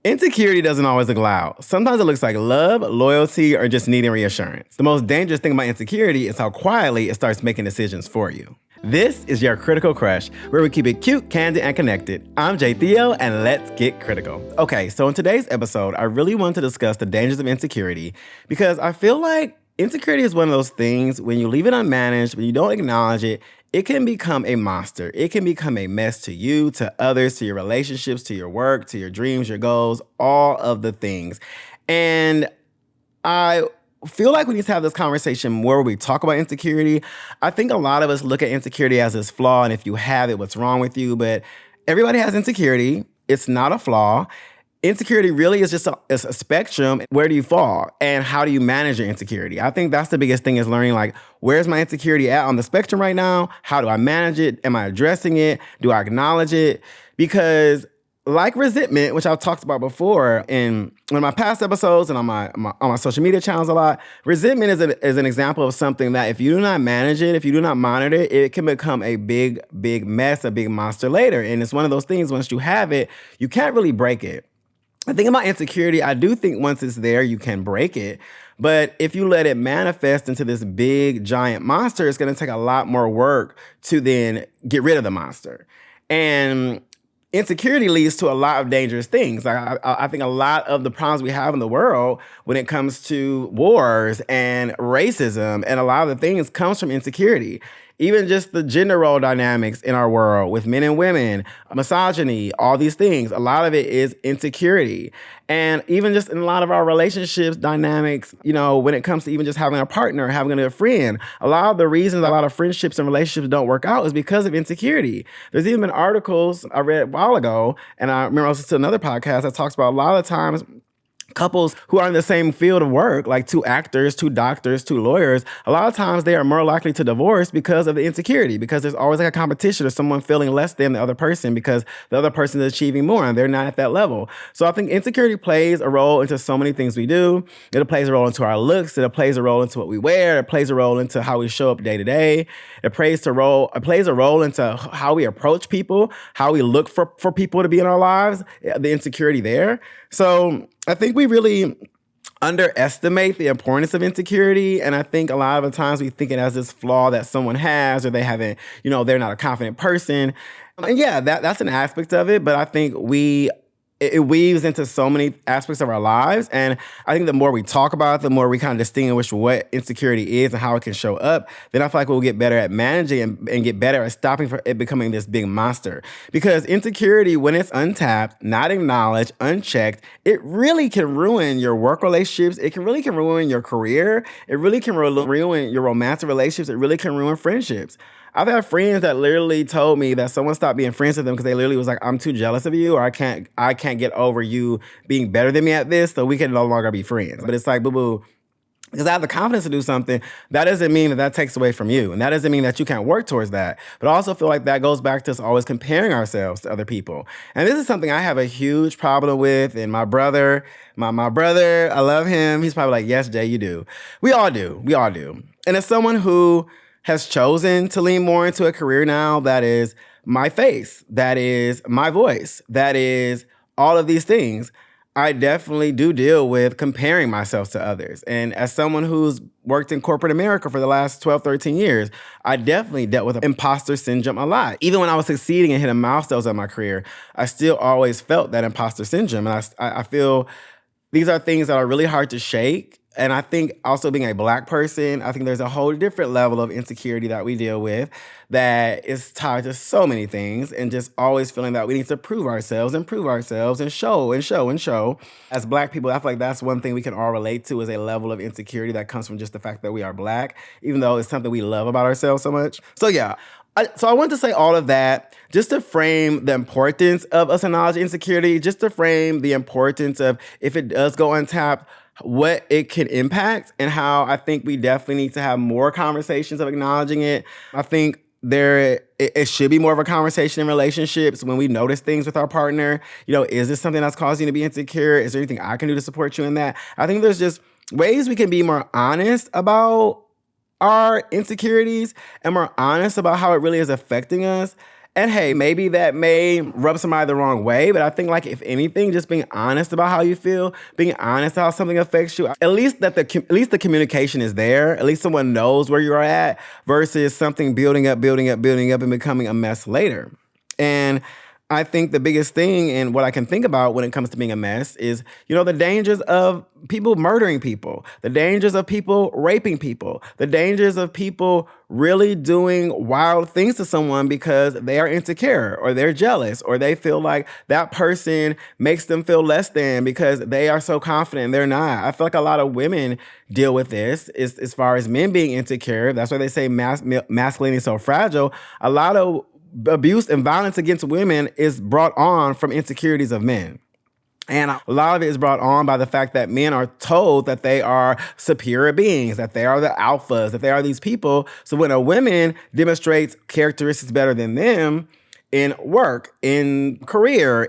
Insecurity doesn't always look loud. Sometimes it looks like love, loyalty, or just needing reassurance. The most dangerous thing about insecurity is how quietly it starts making decisions for you. This is your Critical Crush, where we keep it cute, candid, and connected. I'm Jay Theo, and let's get critical. Okay, so in today's episode, I really want to discuss the dangers of insecurity because I feel like insecurity is one of those things, when you leave it unmanaged, when you don't acknowledge it, it can become a monster. It can become a mess to you, to others, to your relationships, to your work, to your dreams, your goals, all of the things. And I feel like we need to have this conversation more where we talk about insecurity. I think a lot of us look at insecurity as this flaw, and if you have it, what's wrong with you? But everybody has insecurity. It's not a flaw. Insecurity really is just a spectrum. Where do you fall? And how do you manage your insecurity? I think that's the biggest thing, is learning, like, where's my insecurity at on the spectrum right now? How do I manage it? Am I addressing it? Do I acknowledge it? Because like resentment, which I've talked about before in one of my past episodes and on my social media channels a lot, resentment is an example of something that if you do not manage it, if you do not monitor it, it can become a big mess, a big monster later. And it's one of those things, once you have it, you can't really break it. The thing about insecurity, I do think once it's there, you can break it. But if you let it manifest into this big, giant monster, it's going to take a lot more work to then get rid of the monster. And insecurity leads to a lot of dangerous things. I think a lot of the problems we have in the world when it comes to wars and racism and a lot of the things comes from insecurity. Even just the gender role dynamics in our world with men and women, misogyny, all these things, a lot of it is insecurity. And even just in a lot of our relationships dynamics, when it comes to even just having a partner, having a friend, a lot of the reasons a lot of friendships and relationships don't work out is because of insecurity. There's even been articles I read a while ago, and I remember I was listening to another podcast that talks about a lot of times couples who are in the same field of work, like two actors, two doctors, two lawyers, a lot of times they are more likely to divorce because of the insecurity, because there's always like a competition or someone feeling less than the other person because the other person is achieving more and they're not at that level. So I think insecurity plays a role into so many things we do. It plays a role into our looks. It plays a role into what we wear. It plays a role into how we show up day to day. It plays a role into how we approach people, how we look for people to be in our lives, the insecurity there. So I think we really underestimate the importance of insecurity. And I think a lot of the times we think it as this flaw that someone has, or they haven't, they're not a confident person. And yeah, that's an aspect of it. But I think it weaves into so many aspects of our lives. And I think the more we talk about it, the more we kind of distinguish what insecurity is and how it can show up, then I feel like we'll get better at managing and get better at stopping from it becoming this big monster. Because insecurity, when it's untapped, not acknowledged, unchecked, it really can ruin your work relationships. It can ruin your career. It really can ruin your romantic relationships. It really can ruin friendships. I've had friends that literally told me that someone stopped being friends with them because they literally was like, I'm too jealous of you, or I can't get over you being better than me at this, so we can no longer be friends. But it's like, boo-boo, because I have the confidence to do something, that doesn't mean that takes away from you. And that doesn't mean that you can't work towards that. But I also feel like that goes back to us always comparing ourselves to other people. And this is something I have a huge problem with. And my brother, my brother, I love him. He's probably like, yes, Jay, you do. We all do. And as someone who has chosen to lean more into a career now that is my face, that is my voice, that is all of these things, I definitely do deal with comparing myself to others. And as someone who's worked in corporate America for the last 12, 13 years, I definitely dealt with imposter syndrome a lot. Even when I was succeeding and hitting milestones in my career, I still always felt that imposter syndrome. And I feel these are things that are really hard to shake. And I think also being a Black person, I think there's a whole different level of insecurity that we deal with that is tied to so many things, and just always feeling that we need to prove ourselves and show. As Black people, I feel like that's one thing we can all relate to, is a level of insecurity that comes from just the fact that we are Black, even though it's something we love about ourselves so much. So yeah, I want to say all of that just to frame the importance of us acknowledging insecurity, just to frame the importance of, if it does go untapped, what it can impact, and how I think we definitely need to have more conversations of acknowledging it. I think it should be more of a conversation in relationships when we notice things with our partner. Is this something that's causing you to be insecure? Is there anything I can do to support you in that? I think there's just ways we can be more honest about our insecurities and more honest about how it really is affecting us. And hey, maybe that may rub somebody the wrong way, but I think like if anything, just being honest about how you feel, being honest how something affects you, at least at least the communication is there. At least someone knows where you're at versus something building up, and becoming a mess later. And I think the biggest thing and what I can think about when it comes to being a mess is, the dangers of people murdering people, the dangers of people raping people, the dangers of people really doing wild things to someone because they are insecure or they're jealous or they feel like that person makes them feel less than because they are so confident they're not. I feel like a lot of women deal with this as far as men being insecure. That's why they say masculinity is so fragile. A lot of abuse and violence against women is brought on from insecurities of men. And a lot of it is brought on by the fact that men are told that they are superior beings, that they are the alphas, that they are these people. So when a woman demonstrates characteristics better than them in work, in career,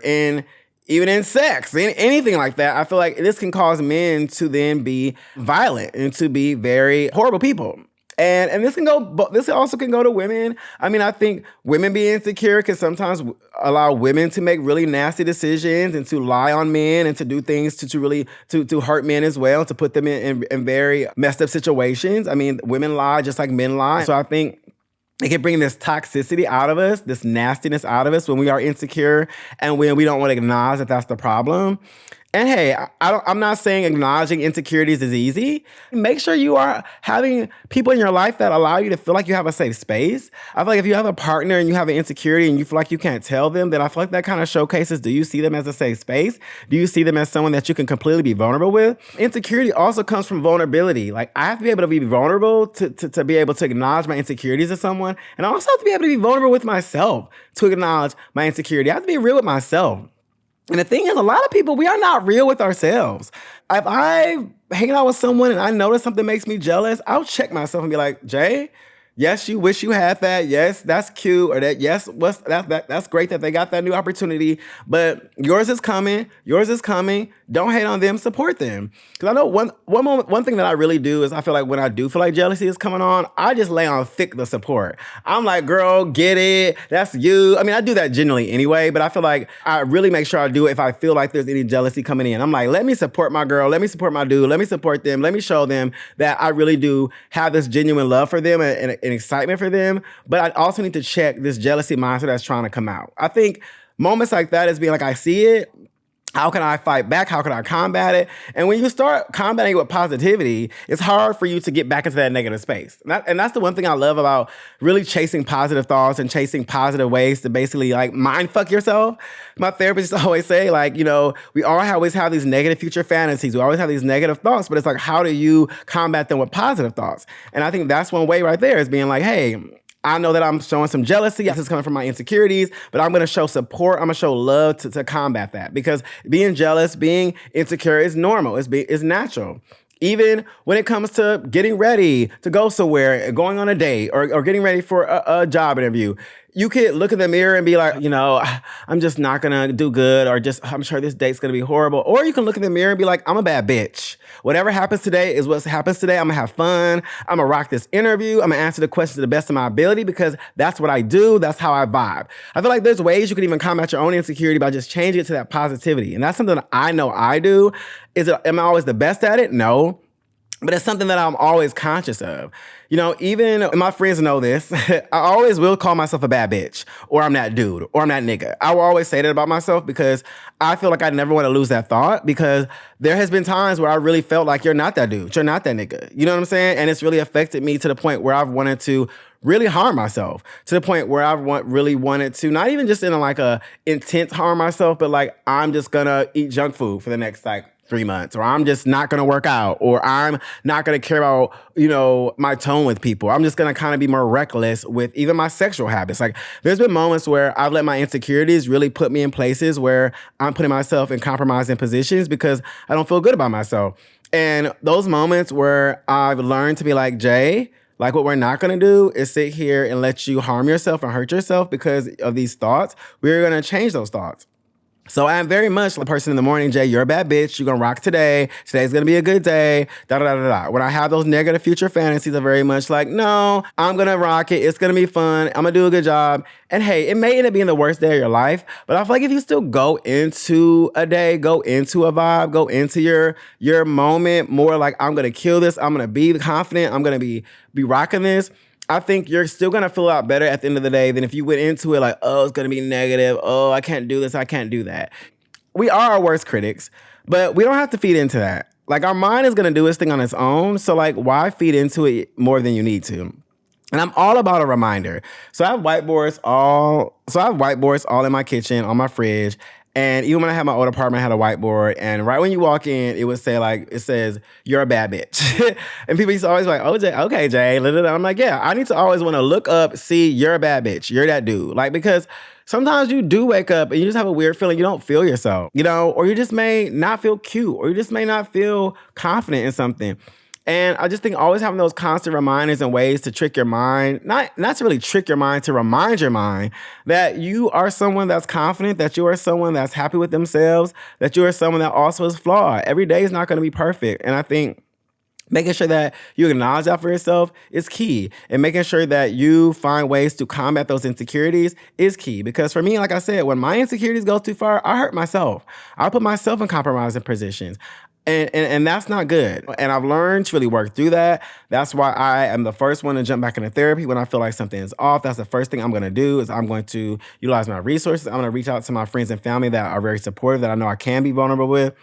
even in sex, in anything like that, I feel like this can cause men to then be violent and to be very horrible people. And this also can go to women. I mean, I think women being insecure can sometimes allow women to make really nasty decisions and to lie on men and to do things to really hurt men as well, to put them in very messed up situations. I mean, women lie just like men lie. So I think it can bring this toxicity out of us, this nastiness out of us when we are insecure and when we don't want to acknowledge that that's the problem. And hey, I'm not saying acknowledging insecurities is easy. Make sure you are having people in your life that allow you to feel like you have a safe space. I feel like if you have a partner and you have an insecurity and you feel like you can't tell them, then I feel like that kind of showcases, do you see them as a safe space? Do you see them as someone that you can completely be vulnerable with? Insecurity also comes from vulnerability. Like I have to be able to be vulnerable to be able to acknowledge my insecurities to someone. And I also have to be able to be vulnerable with myself to acknowledge my insecurity. I have to be real with myself. And the thing is, a lot of people, we are not real with ourselves. If I hang out with someone and I notice something makes me jealous, I'll check myself and be like, Jay, yes, you wish you had that. Yes, that's cute. Or that, yes, that's great that they got that new opportunity. But yours is coming. Yours is coming. Don't hate on them. Support them. Because I know one thing that I really do is I feel like when I do feel like jealousy is coming on, I just lay on thick the support. I'm like, girl, get it. That's you. I mean, I do that generally anyway, but I feel like I really make sure I do it if I feel like there's any jealousy coming in. I'm like, let me support my girl. Let me support my dude. Let me support them. Let me show them that I really do have this genuine love for them and excitement for them. But I also need to check this jealousy mindset that's trying to come out. I think moments like that is being like, I see it. How can I fight back? How can I combat it? And when you start combating it with positivity, it's hard for you to get back into that negative space. And that's the one thing I love about really chasing positive thoughts and chasing positive ways to basically like mind fuck yourself. My therapist always say like, we always have these negative future fantasies. We always have these negative thoughts, but it's like, how do you combat them with positive thoughts? And I think that's one way right there is being like, hey, I know that I'm showing some jealousy. This is coming from my insecurities, but I'm going to show support. I'm going to show love to combat that because being jealous, being insecure is normal. It's natural. Even when it comes to getting ready to go somewhere, going on a date or getting ready for a job interview, you could look in the mirror and be like, I'm just not going to do good or I'm sure this date's going to be horrible. Or you can look in the mirror and be like, I'm a bad bitch. Whatever happens today is what happens today. I'm going to have fun. I'm going to rock this interview. I'm going to answer the questions to the best of my ability because that's what I do. That's how I vibe. I feel like there's ways you can even combat your own insecurity by just changing it to that positivity. And that's something that I know I do. Am I always the best at it? No. But it's something that I'm always conscious of. Even and my friends know this, I always will call myself a bad bitch or I'm that dude or I'm that nigga. I will always say that about myself because I feel like I never want to lose that thought because there has been times where I really felt like you're not that dude. You're not that nigga. You know what I'm saying? And it's really affected me to the point where I've wanted to really harm myself to the point where I've really wanted to, not even just in a intense harm myself, but like I'm just gonna eat junk food for the next 3 months, or I'm just not going to work out, or I'm not going to care about, my tone with people. I'm just going to kind of be more reckless with even my sexual habits. Like there's been moments where I've let my insecurities really put me in places where I'm putting myself in compromising positions because I don't feel good about myself. And those moments where I've learned to be like, Jay, like what we're not going to do is sit here and let you harm yourself and hurt yourself because of these thoughts. We're going to change those thoughts. So I am very much the person in the morning, Jay, you're a bad bitch. You're going to rock today. Today's going to be a good day. Da, da, da, da, da. When I have those negative future fantasies, I'm very much like, no, I'm going to rock it. It's going to be fun. I'm going to do a good job. And hey, it may end up being the worst day of your life, but I feel like if you still go into a day, go into a vibe, go into your moment more like, I'm going to kill this. I'm going to be confident. I'm going to be rocking this. I think you're still going to feel a lot better at the end of the day than if you went into it like, oh, it's going to be negative. Oh, I can't do this. I can't do that. We are our worst critics, but we don't have to feed into that. Like, our mind is going to do its thing on its own. So, like, why feed into it more than you need to? And I'm all about a reminder. So I have whiteboards all in my kitchen, on my fridge. And even when I had my old apartment, I had a whiteboard. And right when you walk in, it would say, like, it says, you're a bad bitch. And people used to always be like, oh, Jay, okay, Jay. I'm like, yeah, I need to always want to look up, see, you're a bad bitch. You're that dude. Like, because sometimes you do wake up and you just have a weird feeling you don't feel yourself, or you just may not feel cute, or you just may not feel confident in something. And I just think always having those constant reminders and ways to trick your mind, not to really trick your mind, to remind your mind that you are someone that's confident, that you are someone that's happy with themselves, that you are someone that also is flawed. Every day is not going to be perfect. And I think making sure that you acknowledge that for yourself is key. And making sure that you find ways to combat those insecurities is key. Because for me, like I said, when my insecurities go too far, I hurt myself. I put myself in compromising positions. And that's not good. And I've learned to really work through that. That's why I am the first one to jump back into therapy when I feel like something is off. That's the first thing I'm going to do is I'm going to utilize my resources. I'm going to reach out to my friends and family that are very supportive, that I know I can be vulnerable with.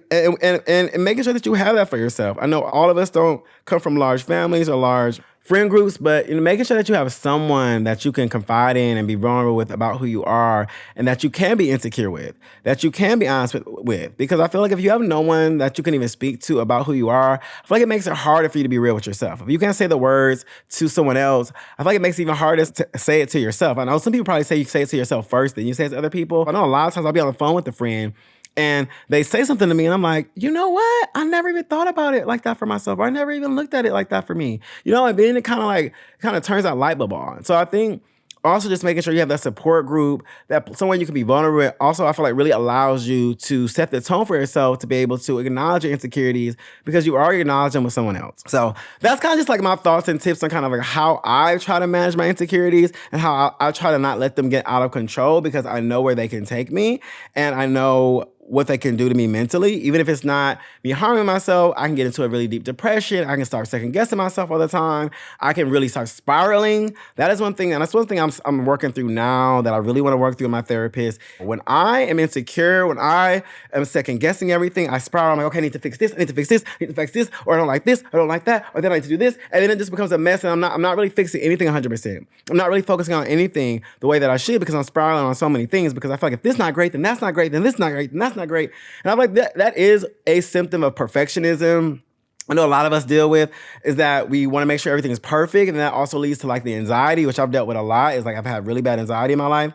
And making sure that you have that for yourself. I know all of us don't come from large families or large friend groups, but making sure that you have someone that you can confide in and be vulnerable with about who you are, and that you can be insecure with, that you can be honest with. Because I feel like if you have no one that you can even speak to about who you are, I feel like it makes it harder for you to be real with yourself. If you can't say the words to someone else, I feel like it makes it even harder to say it to yourself. I know some people probably say you say it to yourself first, then you say it to other people. I know a lot of times I'll be on the phone with a friend and they say something to me and I'm like, you know what? I never even thought about it like that for myself. Or I never even looked at it like that for me. And then it kind of turns that light bulb on. So I think also just making sure you have that support group, that someone you can be vulnerable with. Also, I feel like really allows you to set the tone for yourself to be able to acknowledge your insecurities because you already acknowledge them with someone else. So that's kind of just like my thoughts and tips on kind of like how I try to manage my insecurities and how I try to not let them get out of control, because I know where they can take me and I know what they can do to me mentally. Even if it's not me harming myself, I can get into a really deep depression. I can start second guessing myself all the time. I can really start spiraling. That is one thing, and that's one thing I'm working through now that I really want to work through with my therapist. When I am insecure, when I am second guessing everything, I spiral. I'm like, okay, I need to fix this, I need to fix this, I need to fix this, or I don't like this, I don't like that, or then I need to do this, and then it just becomes a mess, and I'm not really fixing anything 100%. I'm not really focusing on anything the way that I should, because I'm spiraling on so many things, because I feel like if this not great, then that's not great, then this not great, then that's not great. And I'm like, that is a symptom of perfectionism. I know a lot of us deal with is that we want to make sure everything is perfect. And that also leads to like the anxiety, which I've dealt with a lot. Is like I've had really bad anxiety in my life.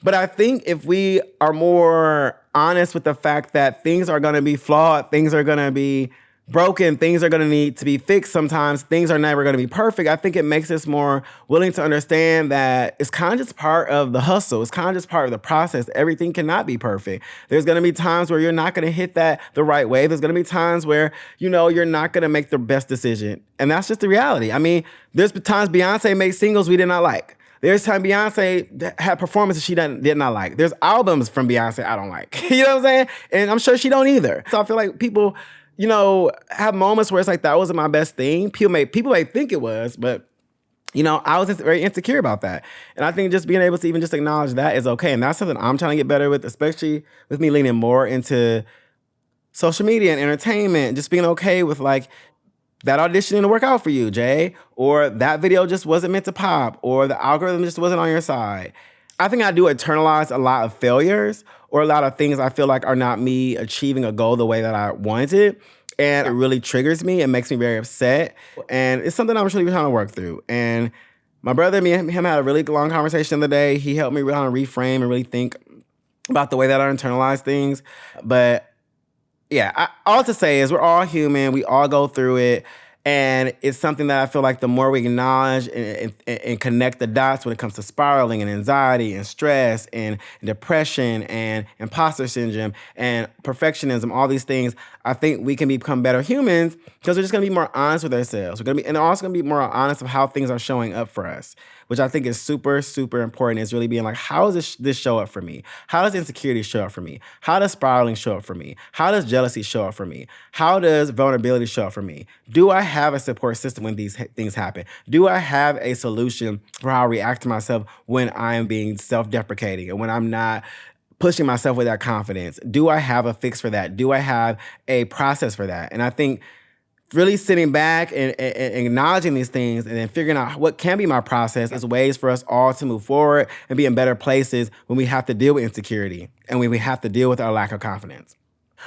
But I think if we are more honest with the fact that things are going to be flawed, things are going to be broken, things are going to need to be fixed sometimes, things are never going to be perfect, I think it makes us more willing to understand that it's kind of just part of the hustle. It's kind of just part of the process. Everything cannot be perfect. There's going to be times where you're not going to hit that the right way. There's going to be times where, you're not going to make the best decision. And that's just the reality. I mean, there's times Beyonce made singles we did not like. There's time Beyonce had performances she did not like. There's albums from Beyonce I don't like. You know what I'm saying? And I'm sure she don't either. So I feel like people have moments where it's like, that wasn't my best thing. People may think it was, but, I was just very insecure about that. And I think just being able to even just acknowledge that is okay. And that's something I'm trying to get better with, especially with me leaning more into social media and entertainment, just being okay with like, that audition didn't work out for you, Jay, or that video just wasn't meant to pop, or the algorithm just wasn't on your side. I think I do internalize a lot of failures or a lot of things I feel like are not me achieving a goal the way that I wanted it. And it really triggers me and makes me very upset. And it's something I'm really trying to work through. And my brother, me and him had a really long conversation the other day. He helped me really reframe and really think about the way that I internalize things. But yeah, all to say is we're all human. We all go through it. And it's something that I feel like the more we acknowledge and connect the dots when it comes to spiraling and anxiety and stress and depression and imposter syndrome and perfectionism, all these things, I think we can become better humans because we're just going to be more honest with ourselves. We're going to be, and also going to be more honest of how things are showing up for us, which I think is super, super important. Is really being like, how does this show up for me? How does insecurity show up for me? How does spiraling show up for me? How does jealousy show up for me? How does vulnerability show up for me? Do I have a support system when these things happen? Do I have a solution for how I react to myself when I am being self-deprecating and when I'm not pushing myself with that confidence? Do I have a fix for that? Do I have a process for that? And I think really sitting back and acknowledging these things and then figuring out what can be my process is ways for us all to move forward and be in better places when we have to deal with insecurity and when we have to deal with our lack of confidence.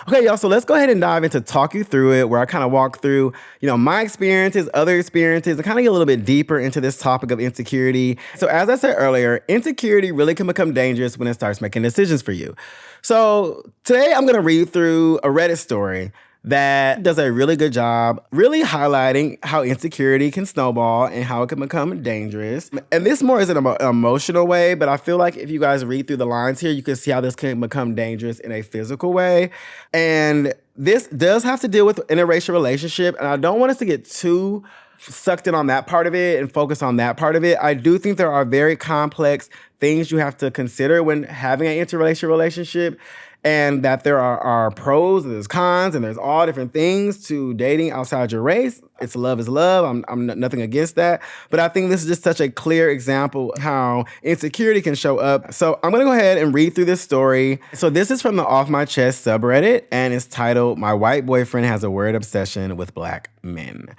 Okay, y'all, so let's go ahead and dive into talk you through it, where I kind of walk through, my experiences, other experiences, and kind of get a little bit deeper into this topic of insecurity. So as I said earlier, insecurity really can become dangerous when it starts making decisions for you. So today I'm going to read through a Reddit story that does a really good job really highlighting how insecurity can snowball and how it can become dangerous. And this more is in an emotional way, but I feel like if you guys read through the lines here, you can see how this can become dangerous in a physical way. And this does have to deal with an interracial relationship, and I don't want us to get too sucked in on that part of it and focus on that part of it. I do think there are very complex things you have to consider when having an interracial relationship, and that there are pros and there's cons and there's all different things to dating outside your race. It's love is love. I'm nothing against that. But I think this is just such a clear example of how insecurity can show up. So I'm going to go ahead and read through this story. So this is from the Off My Chest subreddit, and it's titled, "My White Boyfriend Has a Weird Obsession with Black Men."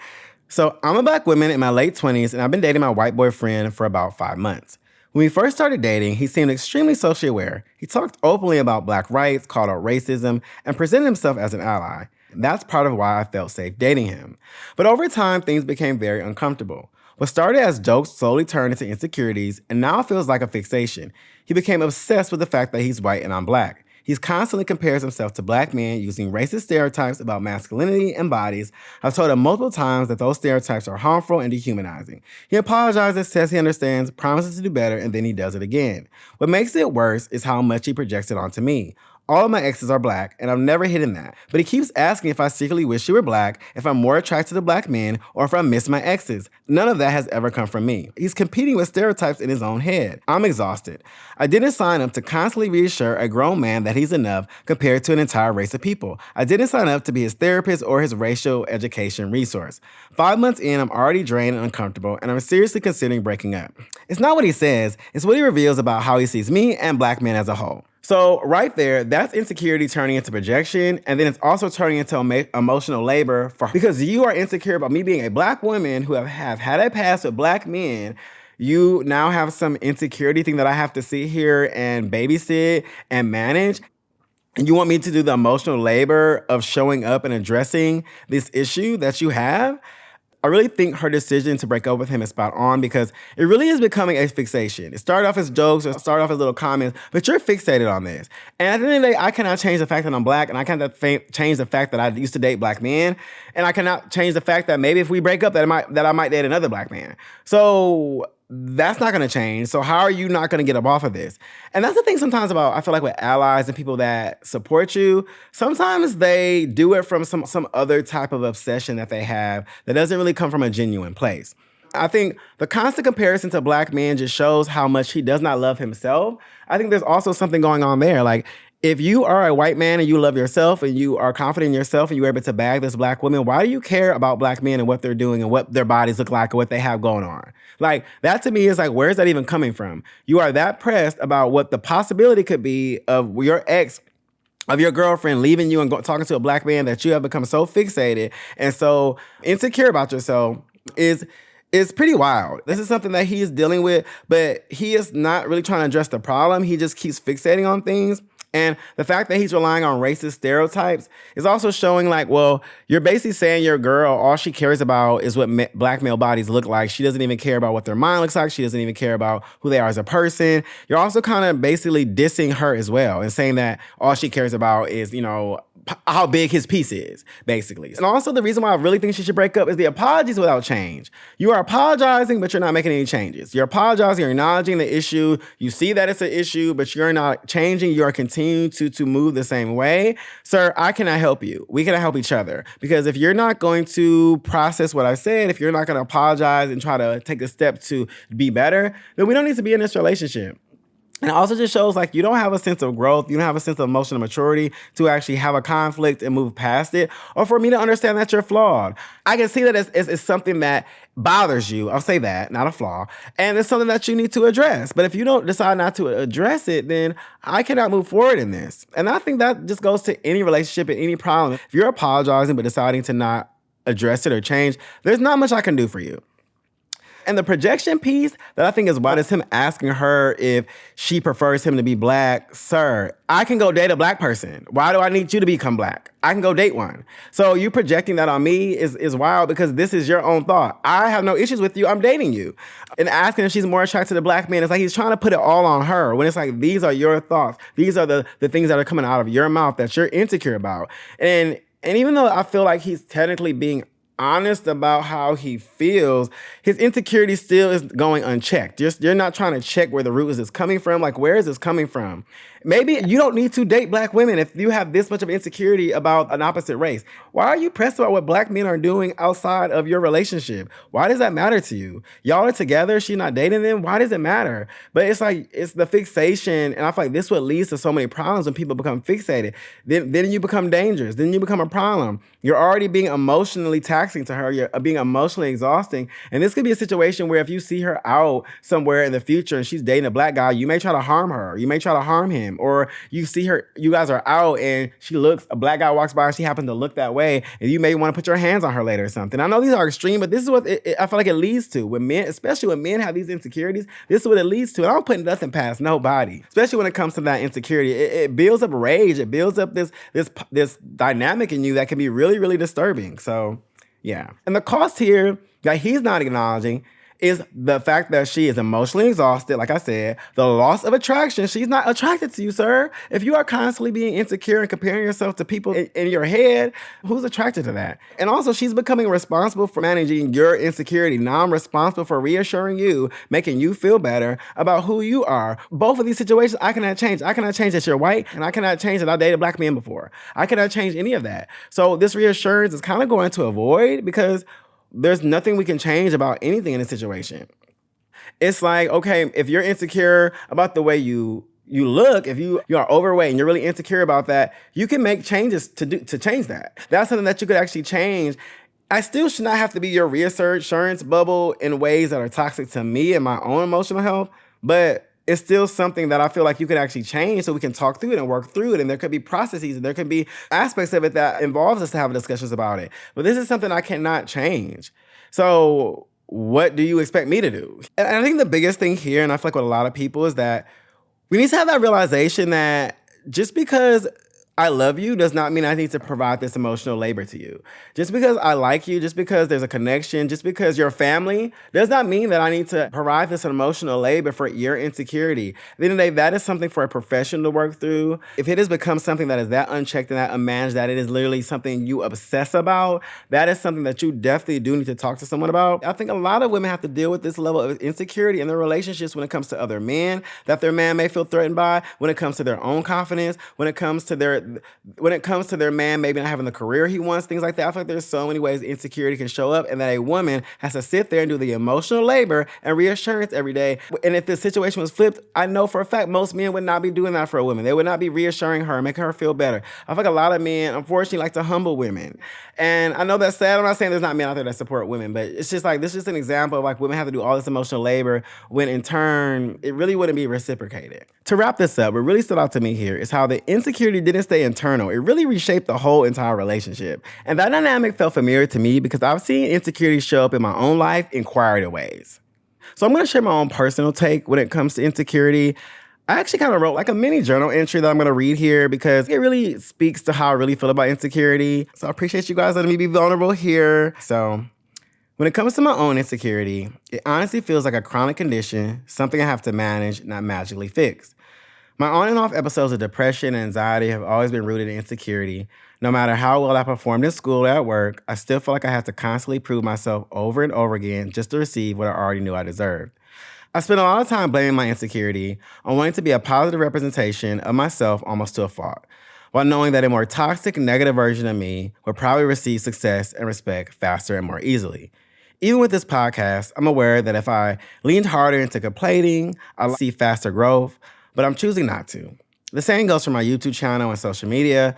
So I'm a Black woman in my late 20s, and I've been dating my white boyfriend for about 5 months. When we first started dating, he seemed extremely socially aware. He talked openly about Black rights, called out racism, and presented himself as an ally. That's part of why I felt safe dating him. But over time, things became very uncomfortable. What started as jokes slowly turned into insecurities, and now feels like a fixation. He became obsessed with the fact that he's white and I'm Black. He constantly compares himself to Black men using racist stereotypes about masculinity and bodies. I've told him multiple times that those stereotypes are harmful and dehumanizing. He apologizes, says he understands, promises to do better, and then he does it again. What makes it worse is how much he projects it onto me. All of my exes are Black, and I've never hidden that. But he keeps asking if I secretly wish he were Black, if I'm more attracted to Black men, or if I miss my exes. None of that has ever come from me. He's competing with stereotypes in his own head. I'm exhausted. I didn't sign up to constantly reassure a grown man that he's enough compared to an entire race of people. I didn't sign up to be his therapist or his racial education resource. 5 months in, I'm already drained and uncomfortable, and I'm seriously considering breaking up. It's not what he says, it's what he reveals about how he sees me and Black men as a whole. So right there, that's insecurity turning into projection, and then it's also turning into emotional labor because you are insecure about me being a Black woman who have had a past with Black men. You now have some insecurity thing that I have to sit here and babysit and manage. And you want me to do the emotional labor of showing up and addressing this issue that you have? I really think her decision to break up with him is spot on because it really is becoming a fixation. It started off as jokes or started off as little comments, but you're fixated on this. And at the end of the day, I cannot change the fact that I'm Black, and I cannot change the fact that I used to date Black men, and I cannot change the fact that maybe if we break up that I might date another Black man. So that's not going to change. So how are you not going to get up off of this? And that's the thing sometimes about, I feel like with allies and people that support you, sometimes they do it from some other type of obsession that they have that doesn't really come from a genuine place. I think the constant comparison to Black men just shows how much he does not love himself. I think there's also something going on there. Like, if you are a white man and you love yourself and you are confident in yourself and you're able to bag this Black woman, why do you care about Black men and what they're doing and what their bodies look like or what they have going on? Like, that to me is like, where's that even coming from? You are that pressed about what the possibility could be of your ex, of your girlfriend leaving you and talking to a Black man that you have become so fixated and so insecure about yourself is pretty wild. This is something that he is dealing with, but he is not really trying to address the problem. He just keeps fixating on things. And the fact that he's relying on racist stereotypes is also showing like, well, you're basically saying your girl, all she cares about is what Black male bodies look like. She doesn't even care about what their mind looks like. She doesn't even care about who they are as a person. You're also kind of basically dissing her as well and saying that all she cares about is, how big his piece is, basically. And also the reason why I really think she should break up is the apologies without change. You are apologizing, but you're not making any changes. You're apologizing, you're acknowledging the issue. You see that it's an issue, but you're not changing. You are continuing to move the same way. Sir, I cannot help you. We cannot help each other. Because if you're not going to process what I said, if you're not going to apologize and try to take a step to be better, then we don't need to be in this relationship. And it also just shows like you don't have a sense of growth, you don't have a sense of emotional maturity to actually have a conflict and move past it, or for me to understand that you're flawed. I can see that it's something that bothers you. I'll say that, not a flaw. And it's something that you need to address. But if you don't decide not to address it, then I cannot move forward in this. And I think that just goes to any relationship and any problem. If you're apologizing but deciding to not address it or change, there's not much I can do for you. And the projection piece that I think is why is him asking her if she prefers him to be black. Sir, I can go date a black person. Why do I need you to become black? I can go date one. So you projecting that on me is wild because this is your own thought. I have no issues with you. I'm dating you. And asking if she's more attracted to black men, it's like he's trying to put it all on her when it's like these are your thoughts. These are the things that are coming out of your mouth that you're insecure about. And even though I feel like he's technically being honest about how he feels, his insecurity still is going unchecked. You're not trying to check where the root is this coming from. Like, where is this coming from? Maybe you don't need to date black women if you have this much of insecurity about an opposite race. Why are you pressed about what black men are doing outside of your relationship? Why does that matter to you? Y'all are together, she's not dating them. Why does it matter? But it's like, it's the fixation. And I feel like this is what leads to so many problems when people become fixated. Then you become dangerous. Then you become a problem. You're already being emotionally taxing to her. You're being emotionally exhausting. And this could be a situation where if you see her out somewhere in the future and she's dating a black guy, you may try to harm her. You may try to harm him. Or you see her, you guys are out and a black guy walks by and she happens to look that way and you may want to put your hands on her later or something. I know these are extreme, but this is what I feel like it leads to. When men, especially when men have these insecurities, this is what it leads to. And I'm putting nothing past nobody, especially when it comes to that insecurity. It builds up rage. It builds up this dynamic in you that can be really, really disturbing. So yeah. And the cost here that he's not acknowledging is the fact that she is emotionally exhausted, like I said, the loss of attraction. She's not attracted to you, sir. If you are constantly being insecure and comparing yourself to people in your head, who's attracted to that? And also, she's becoming responsible for managing your insecurity. Now I'm responsible for reassuring you, making you feel better about who you are. Both of these situations, I cannot change. I cannot change that you're white, and I cannot change that I dated black men before. I cannot change any of that. So this reassurance is kind of going to avoid because there's nothing we can change about anything in this situation. It's like, okay, if you're insecure about the way you look, if you are overweight and you're really insecure about that, you can make changes to change that. That's something that you could actually change. I still should not have to be your reassurance bubble in ways that are toxic to me and my own emotional health, but it's still something that I feel like you could actually change so we can talk through it and work through it. And there could be processes and there could be aspects of it that involves us to have discussions about it. But this is something I cannot change. So what do you expect me to do? And I think the biggest thing here, and I feel like with a lot of people, is that we need to have that realization that just because I love you does not mean I need to provide this emotional labor to you. Just because I like you, just because there's a connection, just because you're family, does not mean that I need to provide this emotional labor for your insecurity. At the end of the day, that is something for a professional to work through. If it has become something that is that unchecked and that unmanaged, that it is literally something you obsess about, that is something that you definitely do need to talk to someone about. I think a lot of women have to deal with this level of insecurity in their relationships when it comes to other men that their man may feel threatened by, when it comes to their own confidence, when it comes to their man maybe not having the career he wants, things like that. I feel like there's so many ways insecurity can show up and that a woman has to sit there and do the emotional labor and reassurance every day. And if the situation was flipped, I know for a fact most men would not be doing that for a woman. They would not be reassuring her, making her feel better. I feel like a lot of men, unfortunately, like to humble women. And I know that's sad. I'm not saying there's not men out there that support women, but it's just like, this is just an example of like women have to do all this emotional labor when in turn, it really wouldn't be reciprocated. To wrap this up, what really stood out to me here is how the insecurity didn't stay internal. It really reshaped the whole entire relationship. And that dynamic felt familiar to me because I've seen insecurity show up in my own life in quieter ways. So I'm going to share my own personal take when it comes to insecurity. I actually kind of wrote like a mini journal entry that I'm going to read here because it really speaks to how I really feel about insecurity. So I appreciate you guys letting me be vulnerable here. So when it comes to my own insecurity, it honestly feels like a chronic condition, something I have to manage, not magically fix. My on and off episodes of depression and anxiety have always been rooted in insecurity. No matter how well I performed in school or at work, I still feel like I have to constantly prove myself over and over again just to receive what I already knew I deserved. I spent a lot of time blaming my insecurity on wanting to be a positive representation of myself almost to a fault, while knowing that a more toxic, negative version of me would probably receive success and respect faster and more easily. Even with this podcast, I'm aware that if I leaned harder into complaining, I'd see faster growth, but I'm choosing not to. The same goes for my YouTube channel and social media.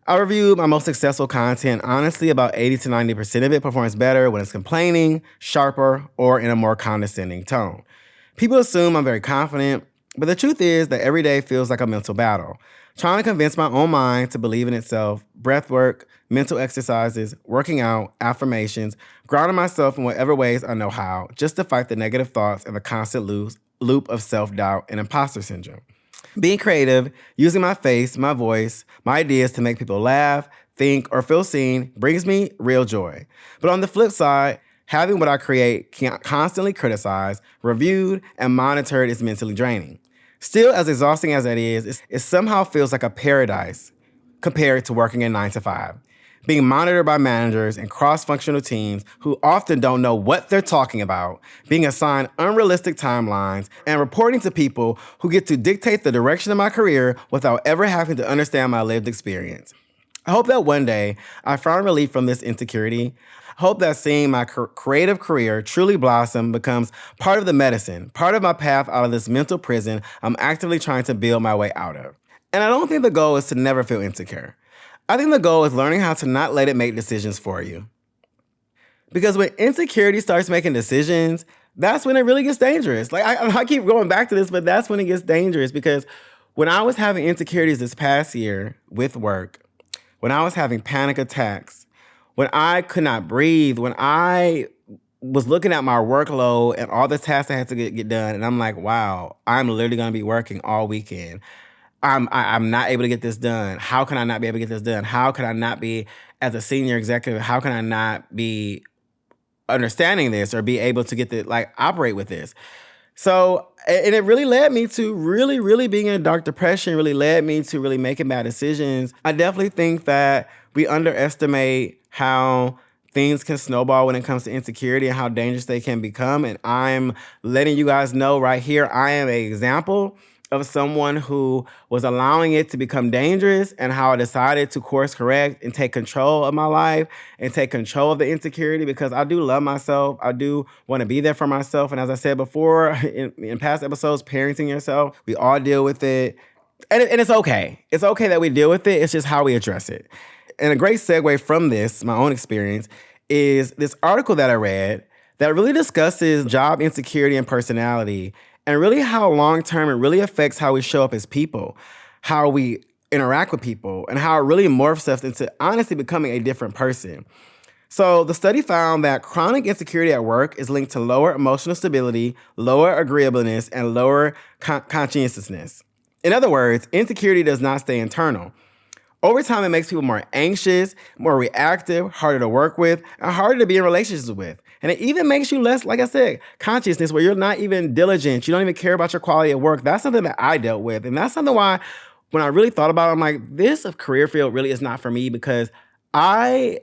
I review my most successful content. Honestly, about 80 to 90% of it performs better when it's complaining, sharper, or in a more condescending tone. People assume I'm very confident, but the truth is that every day feels like a mental battle. Trying to convince my own mind to believe in itself, breath work, mental exercises, working out, affirmations, grounding myself in whatever ways I know how, just to fight the negative thoughts and the constant loop of self-doubt and imposter syndrome. Being creative, using my face, my voice, my ideas to make people laugh, think, or feel seen brings me real joy. But on the flip side, having what I create constantly criticized, reviewed, and monitored is mentally draining. Still, as exhausting as that is, it somehow feels like a paradise compared to working a 9 to 5. Being monitored by managers and cross-functional teams who often don't know what they're talking about, being assigned unrealistic timelines, and reporting to people who get to dictate the direction of my career without ever having to understand my lived experience. I hope that one day I find relief from this insecurity. I hope that seeing my creative career truly blossom becomes part of the medicine, part of my path out of this mental prison I'm actively trying to build my way out of. And I don't think the goal is to never feel insecure. I think the goal is learning how to not let it make decisions for you. Because when insecurity starts making decisions, that's when it really gets dangerous. Like I keep going back to this, but that's when it gets dangerous. Because when I was having insecurities this past year with work, when I was having panic attacks, when I could not breathe, when I was looking at my workload and all the tasks I had to get done, and I'm like, wow, I'm literally going to be working all weekend. I'm not able to get this done. How can I not be able to get this done? How can I not be, as a senior executive, how can I not be understanding this or be able to operate with this? So, and it really led me to really being in dark depression, really led me to really making bad decisions. I definitely think that we underestimate how things can snowball when it comes to insecurity and how dangerous they can become. And I'm letting you guys know right here, I am an example of someone who was allowing it to become dangerous and how I decided to course correct and take control of my life and take control of the insecurity, because I do love myself. I do want to be there for myself. And as I said before in past episodes, parenting yourself, we all deal with it. And it's okay. It's okay that we deal with it. It's just how we address it. And a great segue from this, my own experience, is this article that I read that really discusses job insecurity and personality, and really how long-term it really affects how we show up as people, how we interact with people, and how it really morphs us into honestly becoming a different person. So the study found that chronic insecurity at work is linked to lower emotional stability, lower agreeableness, and lower conscientiousness. In other words, insecurity does not stay internal. Over time, it makes people more anxious, more reactive, harder to work with, and harder to be in relationships with. And it even makes you less, like I said, consciousness, where you're not even diligent. You don't even care about your quality of work. That's something that I dealt with. And that's something why, when I really thought about it, I'm like, this career field really is not for me, because I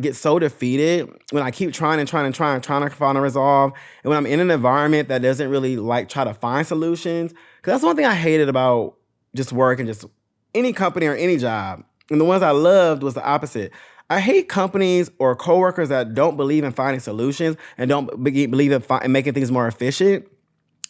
get so defeated when I keep trying to find a resolve. And when I'm in an environment that doesn't really try to find solutions. Because that's one thing I hated about just work and just any company or any job. And the ones I loved was the opposite. I hate companies or coworkers that don't believe in finding solutions and don't believe in making things more efficient.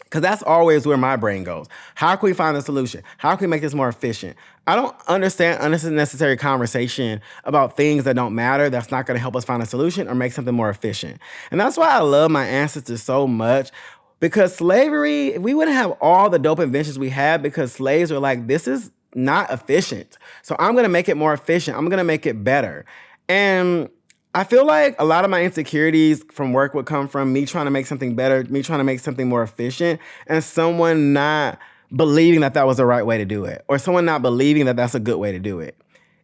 Because that's always where my brain goes. How can we find a solution? How can we make this more efficient? I don't understand unnecessary conversation about things that don't matter, that's not going to help us find a solution or make something more efficient. And that's why I love my ancestors so much. Because slavery, we wouldn't have all the dope inventions we had, because slaves were like, this is not efficient. So I'm going to make it more efficient. I'm going to make it better. And I feel like a lot of my insecurities from work would come from me trying to make something better, me trying to make something more efficient, and someone not believing that that was the right way to do it, or someone not believing that that's a good way to do it,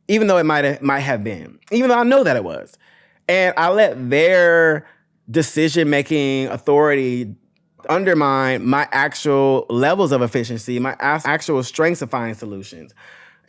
even though it might have been, even though I know that it was. And I let their decision-making authority undermine my actual levels of efficiency, my actual strengths of finding solutions.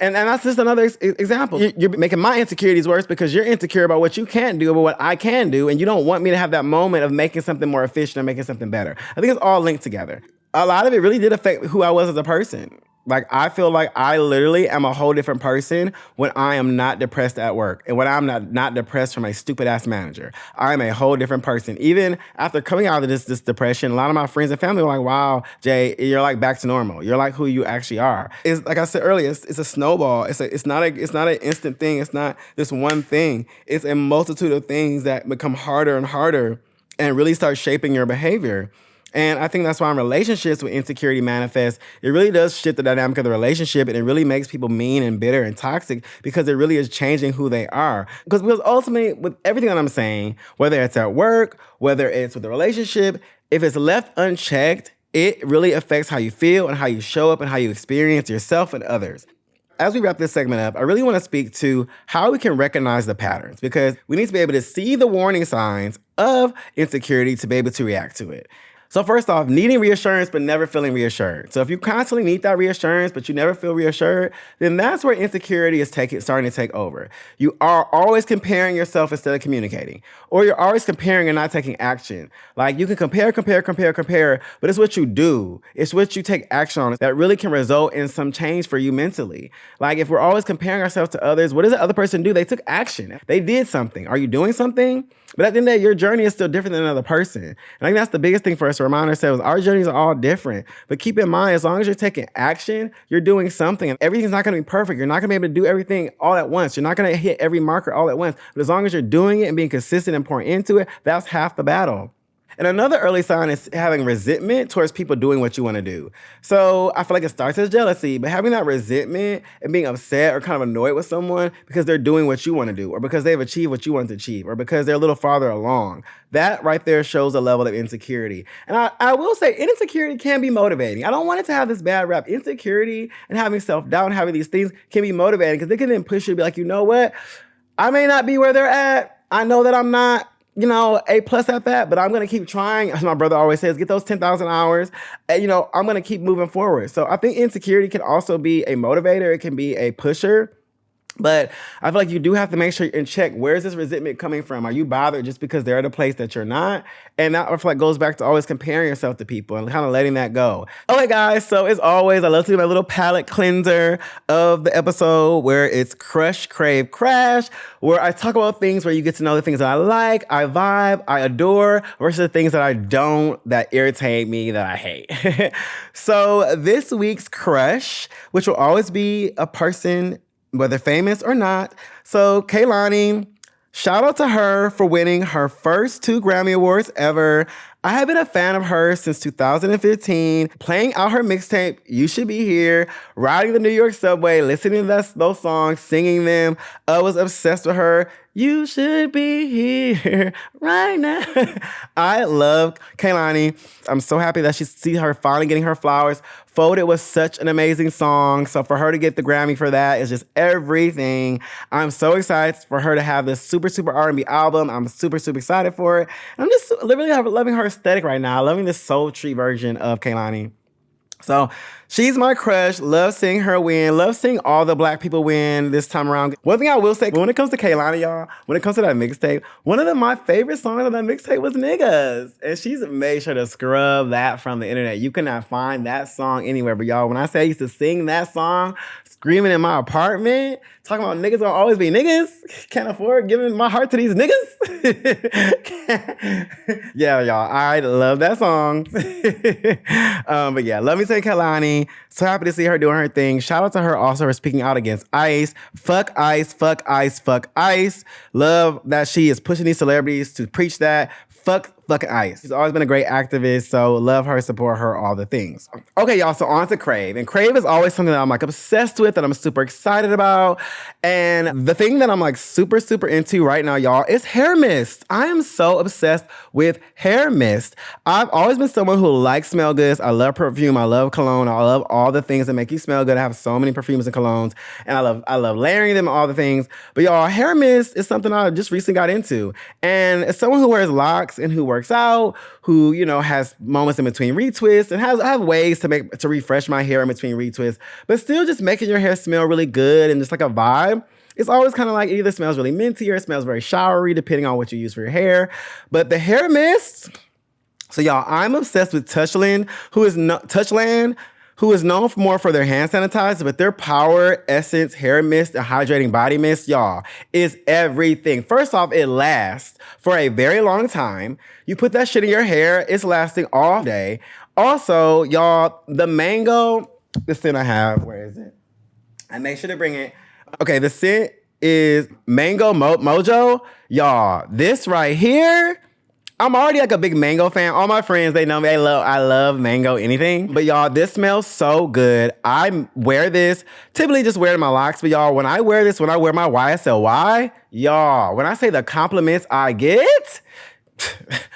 And that's just another example. You're making my insecurities worse because you're insecure about what you can't do, about what I can do, and you don't want me to have that moment of making something more efficient or making something better. I think it's all linked together. A lot of it really did affect who I was as a person. Like, I feel like I literally am a whole different person when I am not depressed at work and when I'm not depressed from a stupid ass manager. I'm a whole different person. Even after coming out of this depression, a lot of my friends and family were like, wow, Jay, you're like back to normal. You're like who you actually are. It's like I said earlier, it's a snowball. It's not an instant thing. It's not this one thing. It's a multitude of things that become harder and harder and really start shaping your behavior. And I think that's why in relationships when insecurity manifests, it really does shift the dynamic of the relationship, and it really makes people mean and bitter and toxic because it really is changing who they are. Because ultimately, with everything that I'm saying, whether it's at work, whether it's with a relationship, if it's left unchecked, it really affects how you feel and how you show up and how you experience yourself and others. As we wrap this segment up, I really want to speak to how we can recognize the patterns, because we need to be able to see the warning signs of insecurity to be able to react to it. So first off, needing reassurance but never feeling reassured. So if you constantly need that reassurance but you never feel reassured, then that's where insecurity is starting to take over. You are always comparing yourself instead of communicating. Or you're always comparing and not taking action. Like, you can compare, but it's what you do. It's what you take action on that really can result in some change for you mentally. Like, if we're always comparing ourselves to others, what does the other person do? They took action. They did something. Are you doing something? But at the end of the day, your journey is still different than another person. And I think that's the biggest thing for us to remind ourselves. Our journeys are all different. But keep in mind, as long as you're taking action, you're doing something. And everything's not going to be perfect. You're not going to be able to do everything all at once. You're not going to hit every marker all at once. But as long as you're doing it and being consistent and pouring into it, that's half the battle. And another early sign is having resentment towards people doing what you want to do. So I feel like it starts as jealousy, but having that resentment and being upset or kind of annoyed with someone because they're doing what you want to do, or because they've achieved what you want to achieve, or because they're a little farther along, that right there shows a level of insecurity. And I will say insecurity can be motivating. I don't want it to have this bad rap. Insecurity and having self-doubt and having these things can be motivating because they can then push you to be like, you know what? I may not be where they're at. I know that I'm not A+ at that, but I'm going to keep trying. As my brother always says, get those 10,000 hours. And, I'm going to keep moving forward. So I think insecurity can also be a motivator. It can be a pusher. But I feel like you do have to make sure you're in check. Where is this resentment coming from? Are you bothered just because they're at a place that you're not? And that, I feel like, goes back to always comparing yourself to people and kind of letting that go. Okay, guys, so as always, I love to do my little palate cleanser of the episode where it's Crush, Crave, Crash, where I talk about things where you get to know the things that I like, I vibe, I adore, versus the things that I don't, that irritate me, that I hate. So this week's Crush, which will always be a person, whether famous or not. So Kehlani, shout out to her for winning her first 2 Grammy Awards ever. I have been a fan of hers since 2015, playing out her mixtape, You Should Be Here, riding the New York subway, listening to those songs, singing them. I was obsessed with her. You should be here right now. I love Kehlani. I'm so happy that see her finally getting her flowers. Folded was such an amazing song. So for her to get the Grammy for that is just everything. I'm so excited for her to have this super, super R&B album. I'm super, super excited for it. And I'm just literally loving her aesthetic right now. Loving this sultry version of Kehlani. So she's my crush. Love seeing her win. Love seeing all the Black people win this time around. One thing I will say, when it comes to Kehlani, y'all, when it comes to that mixtape, one of my favorite songs on that mixtape was Niggas. And she's made sure to scrub that from the internet. You cannot find that song anywhere. But y'all, when I say I used to sing that song, screaming in my apartment, talking about niggas gonna always be niggas, can't afford giving my heart to these niggas. Yeah, y'all, I love that song. But yeah, let me say Kehlani. So happy to see her doing her thing. Shout out to her also for speaking out against ICE. Fuck ICE, fuck ICE, fuck ICE. Love that she is pushing these celebrities to preach that. Fuck fucking ICE. She's always been a great activist, so love her, support her, all the things. Okay, y'all, so on to Crave. And Crave is always something that I'm like obsessed with, that I'm super excited about. And the thing that I'm like super, super into right now, y'all, is hair mist. I am so obsessed with hair mist. I've always been someone who likes smell goods. I love perfume. I love cologne. I love all the things that make you smell good. I have so many perfumes and colognes, and I love layering them and all the things. But y'all, hair mist is something I just recently got into. And as someone who wears locks and who works works out, who, has moments in between retwists and have ways to refresh my hair in between retwists, but still just making your hair smell really good and just like a vibe. It's always kind of like it either smells really minty or it smells very showery, depending on what you use for your hair. But the hair mist, so y'all, I'm obsessed with Touchland, who is known more for their hand sanitizer, but their Power Essence hair mist and hydrating body mist, y'all, is everything. First off, it lasts for a very long time. You put that shit in your hair, it's lasting all day. Also, y'all, the scent I have, where is it? I make sure to bring it. Okay, the scent is Mango Mojo. Y'all, this right here, I'm already like a big mango fan. All my friends, they know me. I love mango anything. But y'all, this smells so good. I wear this, typically just wear it in my locks. But y'all, when I wear my YSLY, y'all, when I say the compliments I get,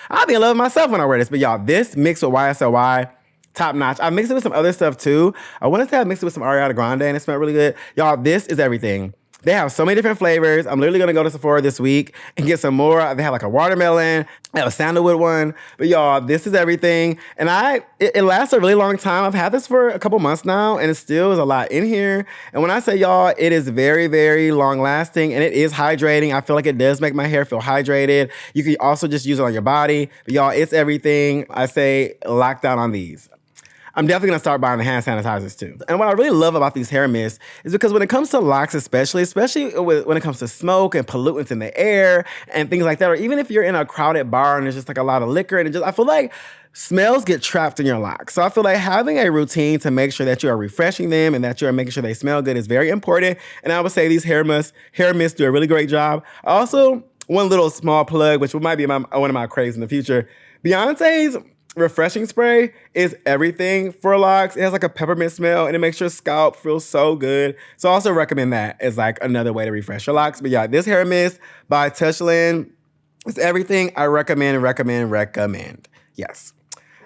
I'll be in love with myself when I wear this. But y'all, this mixed with YSLY, top notch. I mixed it with some other stuff too. I want to say I mixed it with some Ariana Grande and it smelled really good. Y'all, this is everything. They have so many different flavors. I'm literally going to go to Sephora this week and get some more. They have like a watermelon. They have a sandalwood one. But y'all, this is everything. And it lasts a really long time. I've had this for a couple months now and it still is a lot in here. And when I say y'all, it is very, very long lasting and it is hydrating. I feel like it does make my hair feel hydrated. You can also just use it on your body. But y'all, it's everything. I say lock down on these. I'm definitely going to start buying the hand sanitizers too. And what I really love about these hair mists is because when it comes to locks especially when it comes to smoke and pollutants in the air and things like that, or even if you're in a crowded bar and there's just like a lot of liquor and I feel like smells get trapped in your locks. So I feel like having a routine to make sure that you are refreshing them and that you are making sure they smell good is very important. And I would say these hair mists do a really great job. Also, one little small plug, which might be one of my craves in the future, Beyonce's refreshing spray is everything for locks. It has like a peppermint smell and it makes your scalp feel so good. So I also recommend that as like another way to refresh your locks. But yeah, this hair mist by Touchland is everything I recommend. Yes.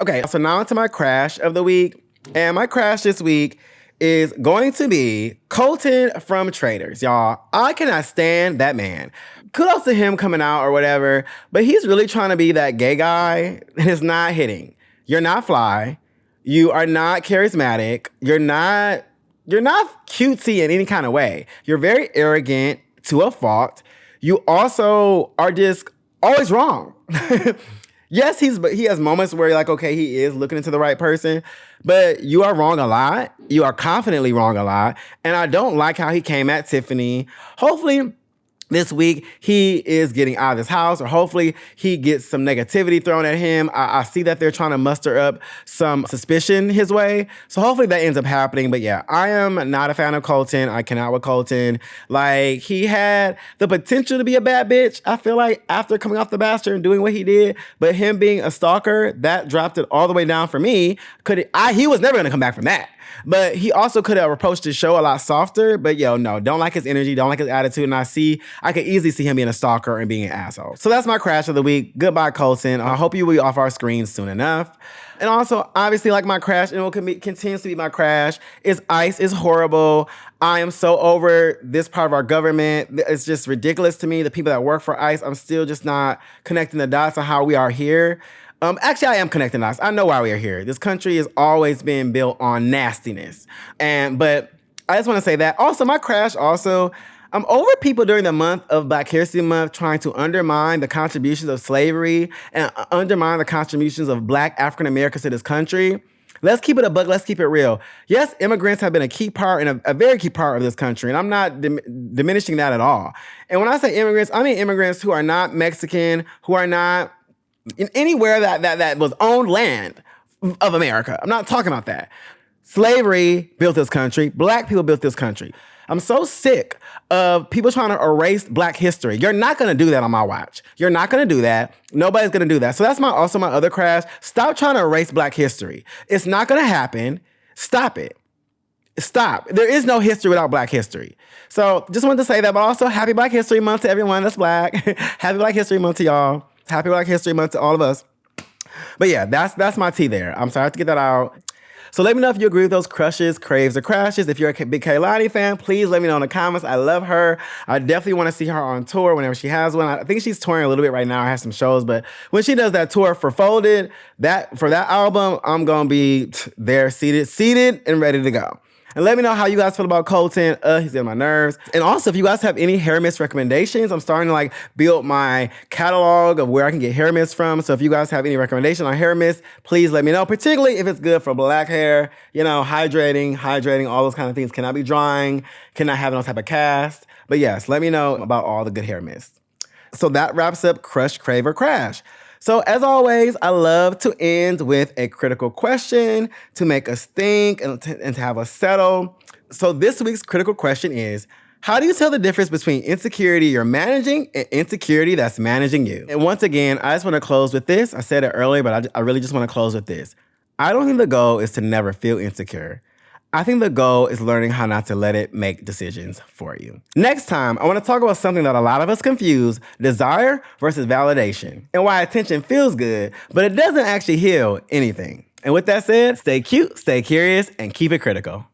Okay, so now to my crash of the week. And my crash this week is going to be Colton from Traders. Y'all, I cannot stand that man. Kudos to him coming out or whatever, but he's really trying to be that gay guy and it's not hitting. You're not fly. You are not charismatic. You're not cutesy in any kind of way. You're very arrogant to a fault. You also are just always wrong. Yes, he has moments where you're like, okay, he is looking into the right person, but you are wrong a lot. You are confidently wrong a lot. And I don't like how he came at Tiffany. Hopefully, this week, he is getting out of this house, or hopefully he gets some negativity thrown at him. I see that they're trying to muster up some suspicion his way. So hopefully that ends up happening. But yeah, I am not a fan of Colton. I cannot with Colton. Like, he had the potential to be a bad bitch, I feel like, after coming off the Bastard and doing what he did. But him being a stalker, that dropped it all the way down for me. He was never going to come back from that. But he also could have approached the show a lot softer. But no, don't like his energy, don't like his attitude. And I could easily see him being a stalker and being an asshole. So that's my crash of the week. Goodbye, Colton. I hope you will be off our screens soon enough. And also, obviously, like my crash, and it will continues to be my crash, is ICE is horrible. I am so over this part of our government. It's just ridiculous to me. The people that work for ICE, I'm still just not connecting the dots on how we are here. Actually, I am connecting us. I know why we are here. This country has always been built on nastiness. But I just want to say that. Also, my crash also, I'm over people during the month of Black History Month trying to undermine the contributions of slavery and undermine the contributions of Black African Americans to this country. Let's keep it a buck. Let's keep it real. Yes, immigrants have been a key part and a very key part of this country, and I'm not diminishing that at all. And when I say immigrants, I mean immigrants who are not Mexican, who are not in anywhere that was owned land of America. I'm not talking about that. Slavery built this country. Black people built this country. I'm so sick of people trying to erase Black history. You're not going to do that on my watch. You're not going to do that. Nobody's going to do that. So that's also my other crash. Stop trying to erase Black history. It's not going to happen. Stop it. Stop. There is no history without Black history. So just wanted to say that, but also happy Black History Month to everyone that's Black. Happy Black History Month to y'all. Happy Black History Month to all of us. But yeah, that's my tea there. I'm sorry I have to get that out. So let me know if you agree with those crushes, craves, or crashes. If you're a big Kaylani fan, please let me know in the comments. I love her. I definitely want to see her on tour whenever she has one. I think she's touring a little bit right now. I have some shows, but when she does that tour for Folded, for that album, I'm going to be there seated and ready to go. And let me know how you guys feel about Colton. He's getting my nerves. And also, if you guys have any hair mist recommendations, I'm starting to build my catalog of where I can get hair mist from. So if you guys have any recommendation on hair mist, please let me know, particularly if it's good for black hair, hydrating, all those kind of things. Cannot be drying, cannot have no type of cast. But yes, let me know about all the good hair mist. So that wraps up Crush, Crave, or Crash. So as always, I love to end with a critical question to make us think and to have us settle. So this week's critical question is, how do you tell the difference between insecurity you're managing and insecurity that's managing you? And once again, I just want to close with this. I said it earlier, but I really just want to close with this. I don't think the goal is to never feel insecure. I think the goal is learning how not to let it make decisions for you. Next time, I want to talk about something that a lot of us confuse, desire versus validation, and why attention feels good, but it doesn't actually heal anything. And with that said, stay cute, stay curious, and keep it critical.